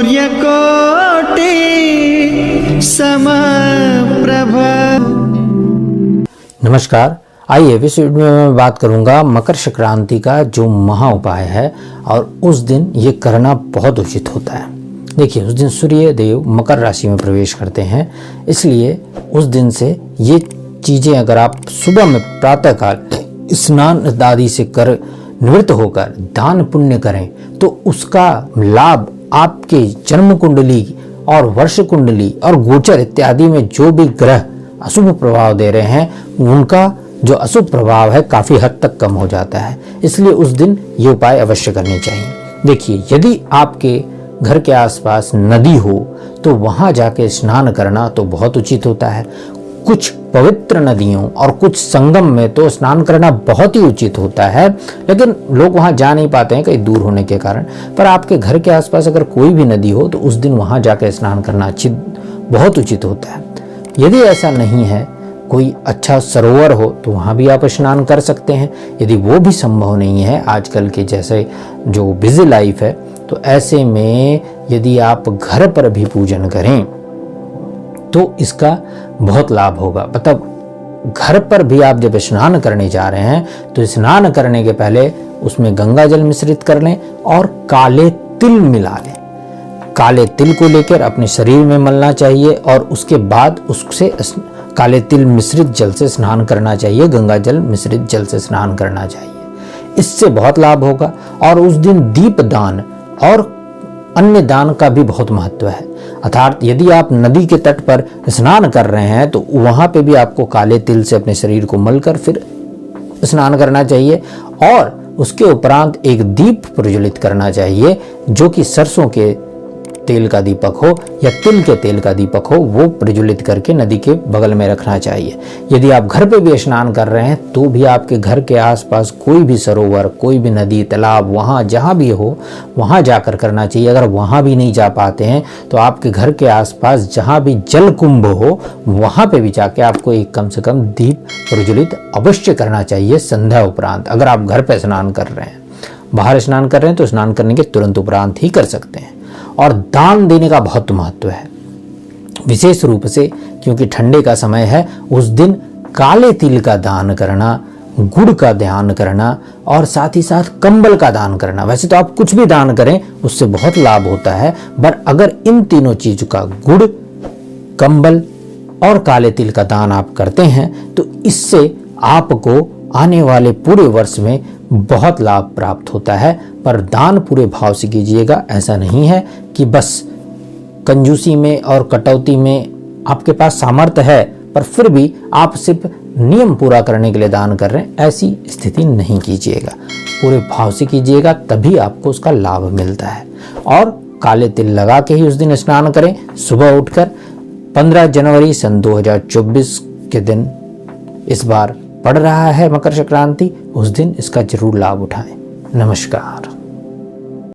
सूर्यकोटि समप्रभ। नमस्कार, आइए इस वीडियो में मैं बात करूंगा मकर संक्रांति का जो महा उपाय है और उस दिन ये करना बहुत उचित होता है। देखिए, उस दिन सूर्य देव मकर राशि में प्रवेश करते हैं, इसलिए उस दिन से ये चीज़ें अगर आप सुबह में प्रातःकाल स्नान आदि से कर निवृत्त होकर दान पुण्य करें तो उसका लाभ आपके जन्म कुंडली और वर्ष कुंडली और गोचर इत्यादि में जो भी ग्रह अशुभ प्रभाव दे रहे हैं उनका जो अशुभ प्रभाव है काफ़ी हद तक कम हो जाता है। इसलिए उस दिन ये उपाय अवश्य करने चाहिए। देखिए, यदि आपके घर के आसपास नदी हो तो वहाँ जाके स्नान करना तो बहुत उचित होता है। कुछ पवित्र नदियों और कुछ संगम में तो स्नान करना बहुत ही उचित होता है, लेकिन लोग वहाँ जा नहीं पाते हैं कहीं दूर होने के कारण। पर आपके घर के आसपास अगर कोई भी नदी हो तो उस दिन वहाँ जाकर स्नान करना बहुत उचित होता है। यदि ऐसा नहीं है, कोई अच्छा सरोवर हो तो वहाँ भी आप स्नान कर सकते हैं। यदि वो भी संभव नहीं है आजकल के जैसे जो बिजी लाइफ है, तो ऐसे में यदि आप घर पर भी पूजन करें तो इसका बहुत लाभ होगा। मतलब घर पर भी आप जब स्नान करने जा रहे हैं तो स्नान करने के पहले उसमें गंगा जल मिश्रित कर लें और काले तिल मिला लें। काले तिल को लेकर अपने शरीर में मलना चाहिए और उसके बाद उससे काले तिल मिश्रित जल से स्नान करना चाहिए, गंगा जल मिश्रित जल से स्नान करना चाहिए। इससे बहुत लाभ होगा। और उस दिन दीप दान और अन्य दान का भी बहुत महत्व है। अर्थात यदि आप नदी के तट पर स्नान कर रहे हैं तो वहाँ पे भी आपको काले तिल से अपने शरीर को मलकर फिर स्नान करना चाहिए और उसके उपरांत एक दीप प्रज्वलित करना चाहिए जो कि सरसों के तेल का दीपक हो या तिल के तेल का दीपक हो, वो प्रज्वलित करके नदी के बगल में रखना चाहिए। यदि आप घर पे भी स्नान कर रहे हैं तो भी आपके घर के आसपास कोई भी सरोवर, कोई भी नदी, तालाब, वहाँ जहाँ भी हो वहाँ जाकर करना चाहिए। अगर वहाँ भी नहीं जा पाते हैं तो आपके घर के आसपास जहाँ भी जल कुंभ हो वहाँ पे भी जाके आपको एक कम से कम दीप प्रज्वलित अवश्य करना चाहिए संध्या उपरांत। अगर आप घर पे स्नान कर रहे हैं, बाहर स्नान कर रहे हैं तो स्नान करने के तुरंत उपरांत ही कर सकते हैं। और दान देने का बहुत महत्व है, विशेष रूप से क्योंकि ठंडे का समय है। उस दिन काले तिल का दान करना, गुड़ का दान करना और साथ ही साथ कंबल का दान करना। वैसे तो आप कुछ भी दान करें उससे बहुत लाभ होता है, पर अगर इन तीनों चीज का गुड़, कंबल और काले तिल का दान आप करते हैं तो इससे आपको आने वाले पूरे वर्ष में बहुत लाभ प्राप्त होता है। पर दान पूरे भाव से कीजिएगा। ऐसा नहीं है कि बस कंजूसी में और कटौती में आपके पास सामर्थ्य है पर फिर भी आप सिर्फ नियम पूरा करने के लिए दान कर रहे हैं, ऐसी स्थिति नहीं कीजिएगा। पूरे भाव से कीजिएगा, तभी आपको उसका लाभ मिलता है। और काले तिल लगा के ही उस दिन स्नान करें। सुबह उठकर 15 जनवरी सन 2024 के दिन इस बार पड़ रहा है मकर संक्रांति, उस दिन इसका जरूर लाभ उठाएं। नमस्कार।